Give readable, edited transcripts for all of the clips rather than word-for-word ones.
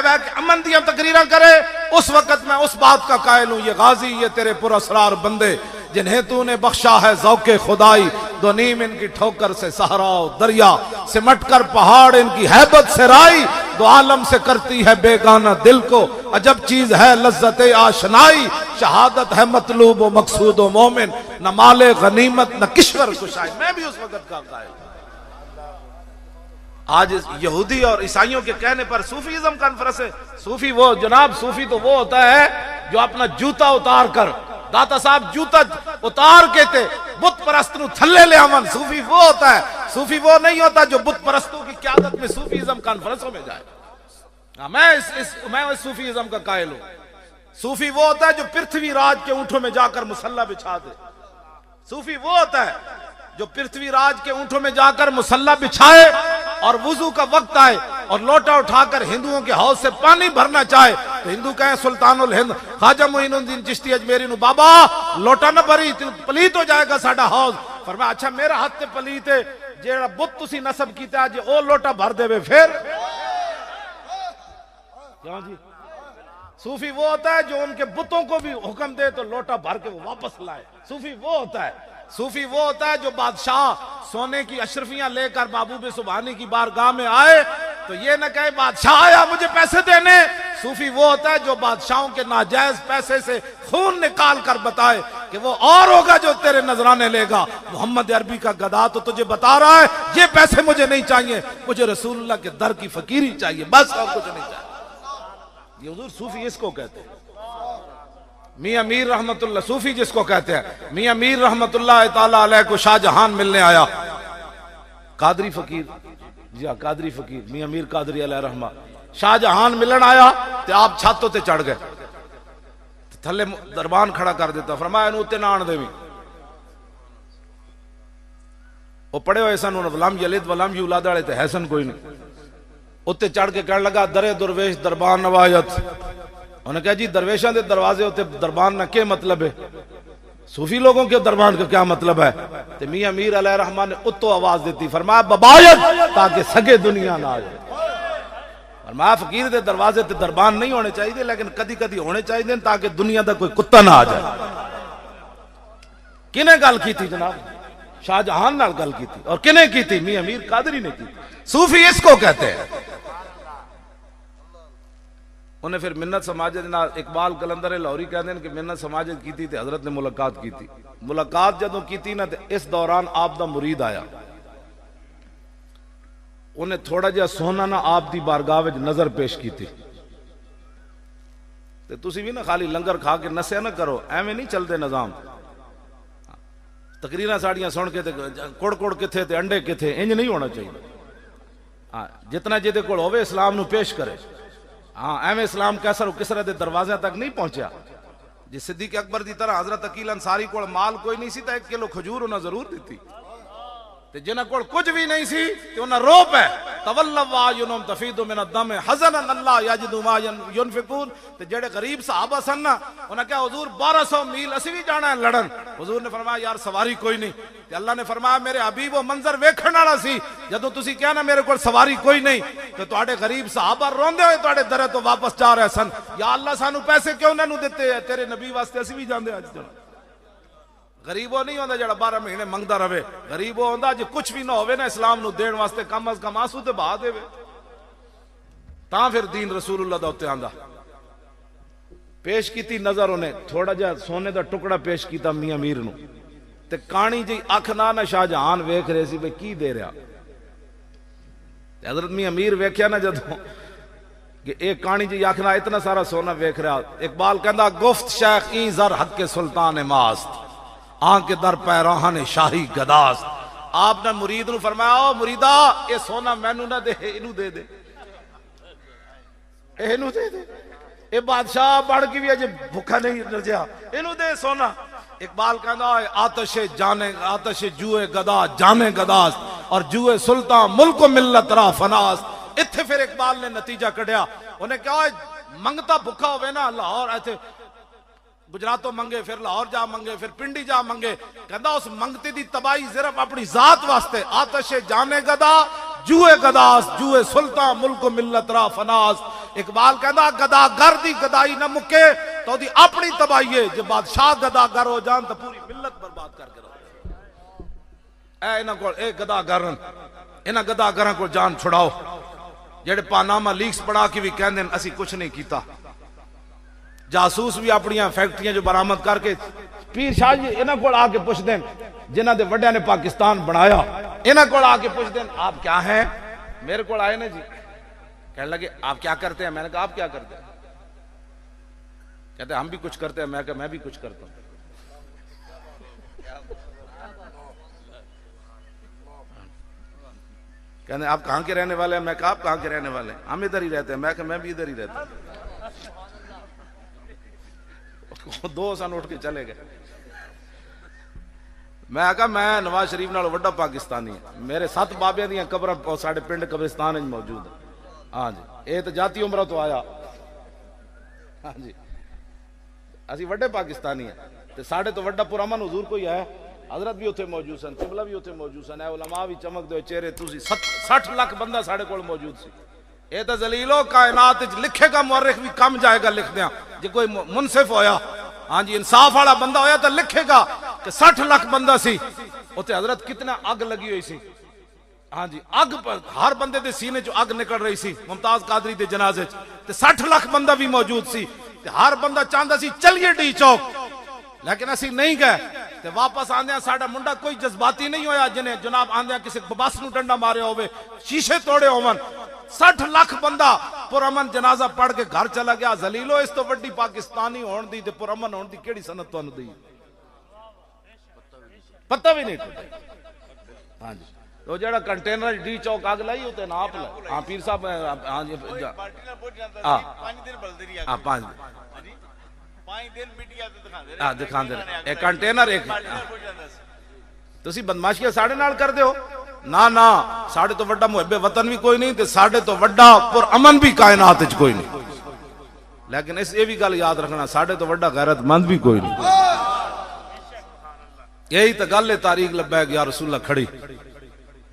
बह के अमन दिया तकरीरा करे, उस वक्त मैं उस बात का कायल हूं, ये गाजी ये तेरे पुरअसरार बंदे जिन्हें तूने बख्शा है ज़ौक़े खुदाई, दो नीम इनकी ठोकर से सहरा दरिया, सिमट कर पहाड़ इनकी हैबत से राई, दो आलम से करती है बेगाना दिल को, अजब चीज है लज्जत आशनाई, शहादत है मतलूब व मकसूद व मोमिन, न माले गनीमत न किश्वर कुशाई। मैं भी उस वक्त का कायल। आज यहूदी और ईसाइयों के कहने पर सूफीज्म कॉन्फ्रेंस है। सूफी वो जनाब, सूफी तो वो होता है जो अपना जूता उतार कर, दाता साहब जूता उतार के थे बुत परस्त नु थल्ले ले आवन, सूफी वो होता है। सूफी वो नहीं होता जो बुत परस्तों की क़यादत में सूफीज्म कॉन्फ्रेंसों में जाए। मैं इस सूफीज्म का कायल हूं। सूफी वो होता है जो पृथ्वीराज के ऊंटों में जाकर मुसल्ला बिछा दे। सूफी वो होता है जो पृथ्वीराज के ऊंटों में जाकर मुसल्ला बिछाए और वुजू का वक्त आए और लोटा उठाकर हिंदुओं के हौज से पानी भरना चाहे तो हिंदू कहें सुल्तानुल हिंद ख्वाजा मोइनुद्दीन चिश्ती अजमेरी नु, बाबा लोटा न भरी पलीत हो जाएगा साडा हौज। फरमाया अच्छा मेरा हाथ से पलीत है, जेड़ा बुत तुसी नसब कीता जे ओ लोटा भर देवे फिर क्यों जी। सूफी वो होता है जो उनके बुतों को भी हुक्म दे तो लोटा भर के वो वापस लाए। सूफी वो होता है। सूफी वो होता है जो बादशाह सोने की अशरफियां लेकर महबूब सुबहानी की बारगाह में आए तो ये न कहे बादशाह आया मुझे पैसे देने। सूफी वो होता है जो बादशाहों के नाजायज पैसे से खून निकाल कर बताए कि वो और होगा जो तेरे नजराने लेगा। मोहम्मद अरबी का गधा तो तुझे बता रहा है ये पैसे मुझे नहीं चाहिए, मुझे रसूलुल्लाह के दर की फकीरी चाहिए, बस और कुछ नहीं चाहिए। ये हुजूर सूफी इसको कहते हैं। मियां मीर रहमतुल्लाह सूफी जिसको कहते हैं। मियां मीर रहमतुल्लाह ताला अलैह को शाहजहां मिलने आया, कादरी फकीर, जी हाँ कादरी फकीर मियां मीर कादरी अलैह रहमा शाहजहां मिलन आया तो आप छातों ते चढ़ गए, थले दरबान खड़ा कर देता, फरमाया उत्ते ना आन देवी। वो पढ़े हुए सन वलम यलिद वलम यूलद वाले तो हैसन कोई नहीं। उत्ते चढ़ के कहने लगा दरे दुरवेश दरबान नवायत। उन्हें कहा जी दरवेशों के दरवाजे होते दरबान ना क्या मतलब है, सूफी लोगों के दरबान का क्या मतलब है। तो मियां मीर अलैह रहमान ने उत्तो आवाज देती, फरमाया बबायत ताकि सगे दुनिया ना आए। फरमाया फकीर के दरवाजे ते दरबान नहीं होने चाहिए लेकिन कदी कदी होने चाहिए ताकि दुनिया का कोई कुत्ता ना आ जाए। किने गल की थी जनाब? शाहजहां नाल गल की थी। और किने की थी? मियां मीर कादरी ने की। सूफी इसको कहते हैं। उन्हें फिर मिन्नत समाजत इकबाल कलंदर लाहौरी कहते हैं कि मिन्नत समाजत की थी तो हजरत ने मुलाकात की थी। मुलाकात जदों की थी ना तो इस दौरान आप दा मुरीद आया, उन्हें थोड़ा जिहा सोना ना आप दी बारगाह विच नजर पेश की थी। ते तुसी भी ना खाली लंगर खा के नसिया ना करो, एवें नहीं चलते निजाम। तकरीरां साड़ियां सुन के कुड़ कुड़ किथे ते अंडे किथे, इंज नहीं होना चाहिए। हाँ जितना जिहदे कोल होवे इस्लाम नूं पेश करे। हाँ एवं इस्लाम कैसर किसरे दे दरवाजे तक नहीं पहुंचा। जी सिद्दीक अकबर की तरह हजरत अकील अंसारी को माल कोई नहीं सी तो 1 किलो खजूर उन्हें जरूर दी। ते जिन्हां कोल कुछ भी नहीं सी ते उन्हां रोप है तवल्लवा युनुम तफीदु मिन अद-दम हज़नन अल्लाह यजिदु मा युनफिकून। ते जेड़े गरीब साहबा सन ना उन्हें क्या हुजूर 1200 मील असी भी जाना है लड़न। हुजूर ने फरमाया यार सवारी कोई नहीं। ते अल्लाह ने फरमाया मेरे हबीब वो मंजर वेखण वाला सी जदों तुसी क्या ना मेरे कोल सवारी कोई नहीं तो तुहाडे गरीब साहबा रोंदे हुए तुहाडे दरे तो वापस जा रहे सन, या अल्लाह सानू पैसे क्यों ना दिते है, तेरे नबी वास्ते असी भी जांदे। अज गरीब वो नहीं होता जरा 12 महीने मंगता रहे। गरीब वो होता जो कुछ भी ना हो ना इस्लाम नूं देण वास्ते कम अज कम आंसू ते बहा देवे तां फिर दीन रसूलुल्लाह दा उत्ते आंदा। पेश की नजर उन्हें थोड़ा जिहा सोने का टुकड़ा पेश किया मियां मीर नूं ते काणी जी अख ना शाहजहां वेख रहे सी भाई की दे रहा। हजरत मियां मीर वेख्या ना जदों कि एक काणी जी अख ना इतना सारा सोना वेख रहा। इकबाल कहंदा गुफ्त शेख ई जर हक के सुल्तान मास्त आंके दर पैराहान शाही गदास। आपने मुरीद नूं फरमाया ओ मुरीदा ये सोना मैनू ना दे, इनू दे दे, इनू दे दे, ये बादशाह बढ़ के भी अजे भूखा नहीं रजा, इनू दे सोना। इकबाल कहंदा आतश जुए गदा जाने गदास और जुए सुल्तान मुल्क मिल्लत रा फनास। इत्थे फिर इकबाल ने नतीजा कढ़िया। उन्हें कहा मंगता भुखा होवे ना लाहौर इत्थे गुजरातों मंगे फिर लाहौर जा मंगे फिर पिंडी जा मंगे, कहंदा उस मंगते दी तबाही सिर्फ अपनी जात वास्ते। आतशे जाने गदा जुए गदास जुए सुल्तान मुल्क मिल्लत रा फनास। इकबाल कहता गदागर दी गदाई ना मुके तो दी अपनी तबाही है, जो बादशाह गदागर हो जान तो पूरी मिल्लत बर्बाद करके रहो। इन्हां कोल ए गदागर, इन्हां गदागरां को जान छुड़ाओ जेड़े पानामा लीक्स बना के भी कहंदे ने असी कुछ नहीं कीता। जासूस भी अपनी फैक्ट्रियां जो बरामद करके पीर शाह जी इन्हां कोल आके पुछदे जिन्हां दे वड्डियां ने पाकिस्तान बनाया, इन्हां कोल आके पुछदे आप क्या हैं। मेरे को आए ना जी, कहने लगे आप क्या करते हैं। मैंने कहा आप क्या करते हैं। कहते हम भी कुछ करते हैं। मैं कहा मैं भी कुछ करता हूं। कहते आप कहां के रहने वाले हैं। मैं कहा आप कहां के रहने वाले हैं। हम इधर ही रहते हैं। मैं कहा मैं भी इधर ही रहता हूं। दो सन उठ के चले गए। मैं कहा मैं नवाज शरीफ नाल वड्डा पाकिस्तानी है। मेरे 7 बाबे दी कब्र साडे पिंड कब्रिस्तान में मौजूद है। हाँ जी, ये तो जाती उम्र तो आया। हाँ जी, असी वड्डे पाकिस्तानी है ते साडे तो वड्डा पुरअमन हुजूर कोई है। हजरत भी उत्थे मौजूद सन, किबला भी उत्थे मौजूद सन, उलमा भी चमकदे हुए चेहरे। तुसी 60 लाख बंदा साडे कोल मौजूद सी। ये तो जलीलो कायनात लिखेगा, मुअर्रिख भी कम जाएगा लिख दिया जे कोई मुनसिफ होया। हाँ जी, इंसाफ वाला बंदा होया तो लिखेगा कि 60 लाख बंदा सी। उत्थे हजरत कितना अग लगी हुई सी। हाँ जी, अग पर हर बंदे दे सीने चो अग निकल रही सी। मुमताज कादरी दे जनाजे च 60 लाख बंदा भी मौजूद सी। ते हर बंदा चाहता सी चलिए डी चौक, लेकिन असी नहीं गए। ते वापस आंदे साडा मुंडा कोई जज्बाती नहीं होया जिन्हें जनाब आंदे किसी बस नूं डंडा मारे होवे, शीशे तोड़े होवन। 60 लाख बंदा पुरअमन जनाजा पढ़ के घर चला गया। जलीलो इस तो वड्डी पाकिस्तानी होने दी ते पुरअमन होने दी केड़ी सनत तुहानू दी पता भी नहीं। हाँ जी, तो जड़ा कंटेनर डी चौक अग लाई उते नाप ला। हाँ पीर साहब, हाँ जी, हाँ 5 दिन दिखांदे ए कंटेनर एक तुसी बदमाशियां साडे नाल करदे हो। ना ना, साडे तो वड्डा मुहब्बे वतन भी कोई नहीं ते साडे तो वड्डा पुरअमन भी कायनात विच कोई नहीं। लेकिन इस ये भी गल याद रखना, साडे तो वड्डा गैरतमंद भी कोई नहीं। यही तो गल है तारीख लब्बैक या रसूलुल्लाह खड़ी।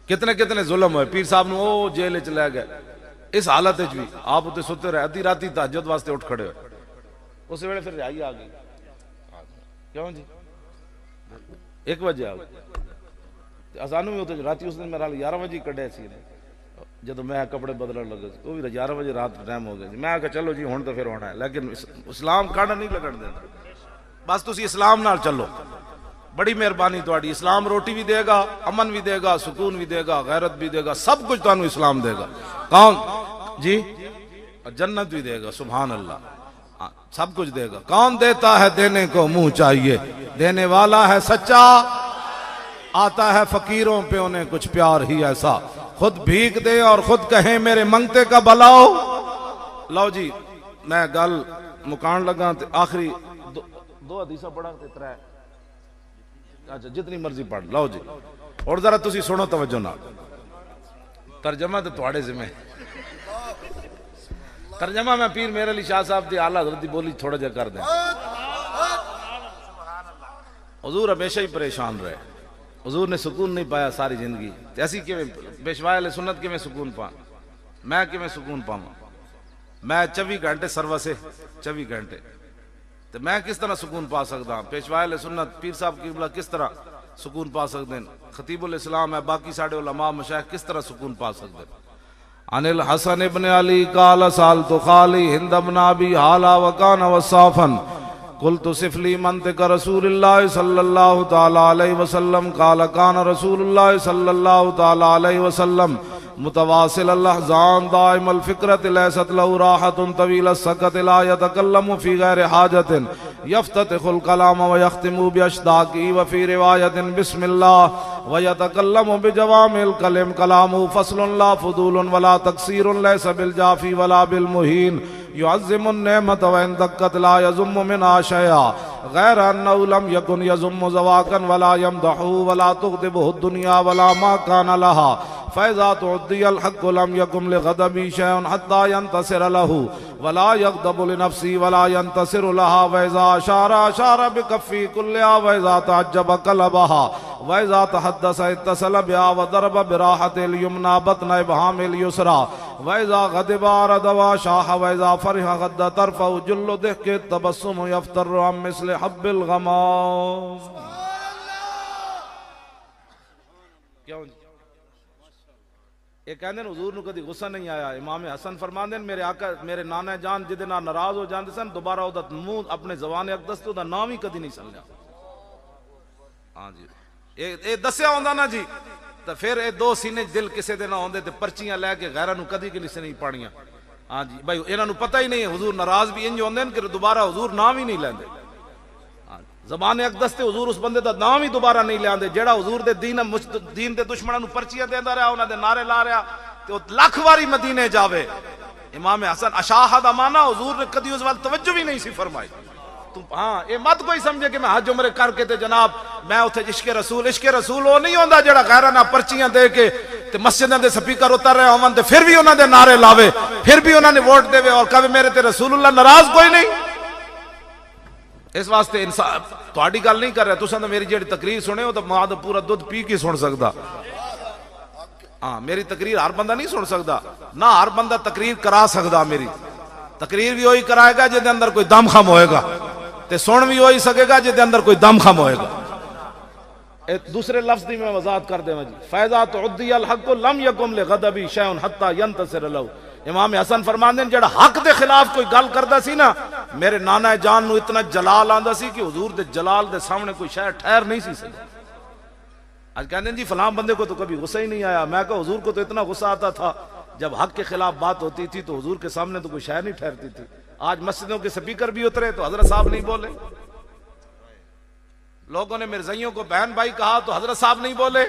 कितने कितने जुल्म हुए। पीर साहब ने वो जेल च लै गए। इस हालत भी आप उत्ते सुते रहे, अद्धी राती तहज्जुद वास्ते उठ खड़े हुए। उस वेले फिर रिहाई आ गई। क्यों जी 1 बजे आ गई। सानू भी उत्ते राती उस दिन मेरा 11 बजे कढ़िया सी जो मैं कपड़े बदलन लगे। वो भी 11 बजे रात टाइम हो गया जी। मैं आखिया चलो जी हुण तो फिर होना है, लेकिन इस्लाम कढ़ नहीं लगन देता। बस तुसी इस्लाम नाल चलो, बड़ी मेहरबानी तुहाडी। इस्लाम रोटी भी देगा, अमन भी देगा, सुकून भी देगा, गैरत भी देगा, सब कुछ तुहानू इस्लाम देगा। कौन जी? जन्नत भी देगा। सुभान अल्लाह, सब कुछ देगा। कौन देता है देने को मुंह चाहिए, देने वाला है सच्चा, आता है फकीरों पे उन्हें कुछ प्यार ही ऐसा, खुद भीख दे और खुद कहे मेरे मंगते का भलाओ। लो जी, मैं गल मुकान लगा। आखिरी दो हदीसा पढ़ा ते 3, अच्छा जितनी मर्जी पढ़ लो जी। और जरा तुसी सुनो तवज्जो ना, तर्जमा तो तुहाडे जिम्मे। तर्जमा मैं पीर मेरे अली शाह साहब की आला हज़रत की बोली थोड़ा जा कर दें। हुजूर हमेशा ही परेशान रहे। हुजूर ने सुकून नहीं पाया सारी जिंदगी। ऐसी किवें पेशवाए अहले सुन्नत किवें सुकून पा, मैं किवें सुकून पावां। मैं 24 घंटे सर्वस है, 24 घंटे, तो मैं किस तरह सुकून पा सकता। पेशवाए अहले सुन्नत पीर साहब किबला किस तरह सुकून पा सकते हैं, खतीबुल इस्लाम है, बाकी साढ़े उलमा मशाइख किस तरह सुकून पा सकते हैं। अनिल हसन इब्न अली काल साल तो खाली हिंद बना भी हाला वकान वसाफन कुल तो सिफली मंतिक रसूलुल्लाह सल्लल्लाहु ताला अलैहि वसल्लम काल कान रसूलुल्लाह सल्लल्लाहु ताला अलैहि वसल्लम मुतवासिल अल्लाहज़ान दाइम अल फिक्रत लैसत लहु राहतुन तवील सकत ला यतकल्लमु फी गैर हाजतिन यफ्ततिहुल कलाम व यख्तिमु बिअशदाकी व फी रिवायतिन बिस्मिल्लाह व यतकल्लमु बिजवामिल कलिम कलामु फस्लुन ला फुदूलुन वला तकसीरुन लैसा बिल जाफी वला बिल मुहीन युअज़्ज़िमुन नेमत व इन दक्कत ला यज़ुम्मु मिन आशया गैर अन्नहु लम यकुन यज़ुम्मु ज़वाकन वला यमदहु वला तुग़दिबुहु दुनिया वला मा कान लहा फैज़ा तुअद्दियल हक़्क़ु लम यकुम लिग़दबी शैउन हत्ता यंतसिर लहु वला यग़दबु लिनफ़्सी वला यंतसिरु लहा वैज़ा अशारा बिकफ़्फ़ी कुल्लिहा वैज़ा तअज्जब क़लबहा वैज़ा तहद्दस इत्तसल बिहा व दरब बिराहतिल युमना बत्न इब्हामिल युसरा वैज़ा गदिबार दवा शाह वैज़ा फरिहा गद्दा तरफा जुल्लो देख के तबस्सुम यफ्तर अम मिस्ल हब्बिल गमाम। क्यों ये कहते हैं हुजूर नूं कदी गुस्सा नहीं आया। इमाम हसन फरमांदे मेरे आका मेरे नाना जान जिदे नाल नाराज हो जाते सन दोबारा ओदा मुंह अपने ज़बान अक़दस तो नाम ही कदी नहीं सलिया। हाँ जी ये दस्या होंदा ना जी तो फिर ये दो सीने दिल किसी दे ना होंदे ते पर्चियां लैके गैरां नूं कदी किसी नहीं पाणियां। हाँ जी भाई इन्हां नूं पता ही नहीं है हुजूर नाराज भी इंज होंदे कि दोबारा हुजूर नाम ही नहीं लैंदे। ज़बान अक़दस ते हुजूर उस बंदे दा नाम ही दोबारा नहीं लियांदे जेड़ा हुजूर दे दीन दे दुश्मनां नूं पर्चियां देंदा रहा उन्हां दे नारे ला रहा ते ओ लख वारी मदीने जावे। इमाम हसन अशाहा दा माना हुजूर ने कदी उस वाल तवज्जो भी नहीं सी फरमाई। तू हाँ ये मत कोई समझे कि मैं हज उमरे करके ते जनाब मैं उथे इश्क रसूल वो नहीं होंदा जेड़ा गैरां नाल पर्चियां दे के ते मस्जिदां दे स्पीकर उतर रहे होवन ते फिर भी उन्हां दे नारे लावे फिर भी उन्हां ने वोट देवे और कहे मेरे ते रसूलुल्लाह नाराज कोई नहीं। इस वास्ते इंसान थोड़ी गल नहीं कर रहा तुसां तो मेरी जेड़ी तकरीर सुने हो तो मां दा पूरा दुध पी के सुन सकदा। हाँ मेरी तकरीर हर बंदा नहीं सुन सकदा ना हर बंदा तकरीर करा सकदा। मेरी तकरीर भी वही कराएगा जिसके अंदर कोई दम खम होएगा ते सुन भी वही सकेगा जिसके अंदर कोई दम खम होएगा। एक दूसरे लफ्ज दी मैं वजाहत कर देवां जी फैज़ा तुअद्दियल हक़ लम यकुम लिग़दबी शैउन हत्ता यंतसिर लहू। इमाम हसन फरमांदे ने जेड़ा हक दे खिलाफ कोई गल करदा सी ना मेरे नाना जान नूं इतना जलाल आंदा सी कि हुजूर दे जलाल दे सामने कोई शय ठहर नहीं सी सकता। आज कहते हैं जी फलां बंदे को तो कभी गुस्सा ही नहीं आया। मैं कहा हुजूर को तो इतना गुस्सा आता था जब हक के खिलाफ बात होती थी तो हुजूर के सामने तो कोई शय नहीं ठहरती थी। आज मस्जिदों के स्पीकर भी उतरे तो हजरत साहब नहीं बोले। लोगों ने मिर्ज़ाइयों को बहन भाई कहा तो हजरत साहब नहीं बोले।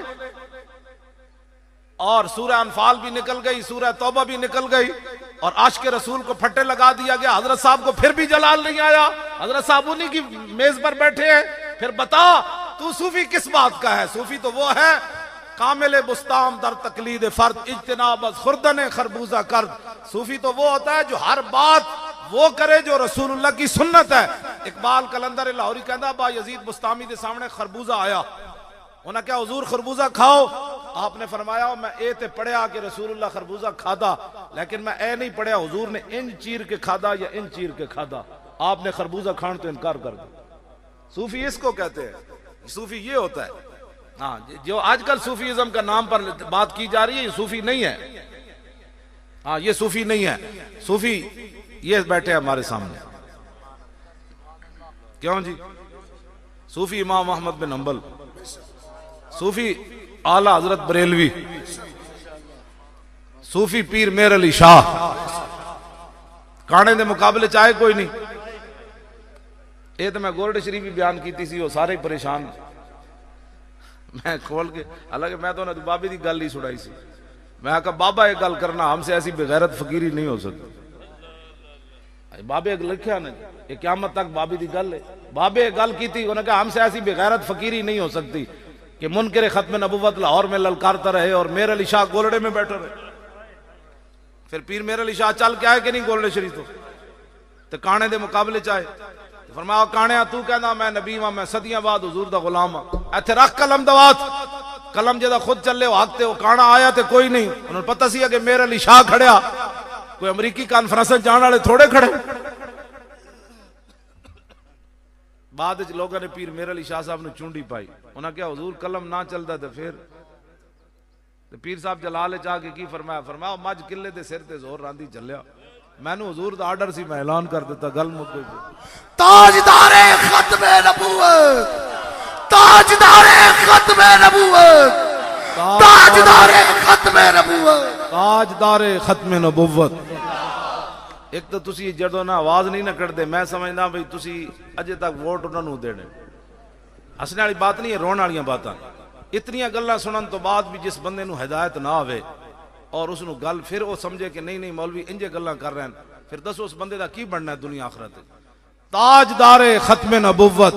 और सूरह अनफाल भी निकल गई सूरह तौबा भी निकल गई और आशिक रसूल को फट्टे लगा दिया गया। हजरत साहब को फिर भी जलाल नहीं आया। हजरत साहब उन्हीं की मेज पर बैठे हैं। फिर बता तू सूफी किस बात का है? सूफी तो वो है कामिल बुस्ताम दर तकलीद फर्द इज्तिनाब खुर्दन खरबूजा कर। सूफी तो वो होता है जो हर बात वो करे जो रसूलुल्लाह की सुन्नत है। इकबाल कलंदर लाहौरी कहता बा यजीद बुस्तामी के सामने खरबूजा आया उन्हें क्या हुजूर खरबूजा खाओ? आपने फरमाया मैं ए ते पढ़िया कि रसूलुल्लाह खरबूजा खादा लेकिन मैं ए नहीं पढ़िया हुजूर ने इन चीर के खादा या इन चीर के खादा। आपने खरबूजा खान तो इनकार कर दिया। सूफी इसको कहते हैं। सूफी ये होता है। हाँ जो आजकल सूफीज़म का नाम पर बात की जा रही है ये सूफी नहीं है। हाँ ये सूफी नहीं है। सूफी ये बैठे हमारे सामने। क्यों जी? सूफी इमाम अहमद बिन हंबल, सूफी आला हजरत बरेलवी, सूफी पीर मेर अली शाह। काने दे मुकाबले चाहे कोई नहीं। ये तो मैं गोरड शरीफ भी बयान की थी वो सारे परेशान मैं खोल के हालांकि मैं तो उन्हें बाबे की गल ही सुनाई सी। मैं कहा बाबा एक गल करना हमसे ऐसी बेगैरत फकीरी नहीं हो सकती। बाबे लिखा ना ये क़यामत तक बाबे की गल है। बाबे गल की थी उन्होंने कहा हमसे ऐसी बेगैरत फकीरी नहीं हो सकती कि मुनकर खत्म नबुव्वत लाहौर में ललकारता रहे और मेर अली शाह गोलड़े में बैठे रहे। फिर पीर मेर अली शाह चल के आए कि नहीं गोलड़े शरीफ तो काने दे मुकाबले चाहे फरमाया काने तू कहना मैं नबी हाँ मैं सदियां बाद हुजूर दा गुलाम हाँ इत्थे रख कलम दवात कलम जेदा खुद चले हक ते काना आया तो कोई नहीं। उन्होंने पता सी कि मेर अली शाह खड़िया कोई अमरीकी कॉन्फ्रेंस जाने वाले थोड़े खड़े। बाद लोगों ने पीर मेर अली शाह साहब ने चूंडी पाई। उन्हें क्या हुजूर कलम ना चलता तो फिर तो पीर साहब जलाल चाके की फरमाया फरमाया मज किले के सिर ते जोर रांदी चलिया मैनू हुजूर दा आर्डर सी मैं ऐलान कर दिता गल मुक गई। ताजदारे खत्मे नबूवत ताजदारे खत्मे नबूवत ताजदारे खत्मे नबूवत ताजदारे खत्मे नबुव्वत। एक तो तुसी जदों ना आवाज नहीं ना कटदे मैं समझदा भाई तुसी अजे तक वोट उन्होंने देने। हसने वाली बात नहीं है रोने वाली बातां। इतनियां गल्लां सुनन तो बाद भी जिस बंदे नूं हिदायत ना आवे और उसनू गल फिर वो समझे कि नहीं नहीं मौलवी इंजे गल्लां कर रहे हैं फिर दसो उस बंदे का की बनना है दुनिया आखिरत। ताजदारे खत्मे नबुव्वत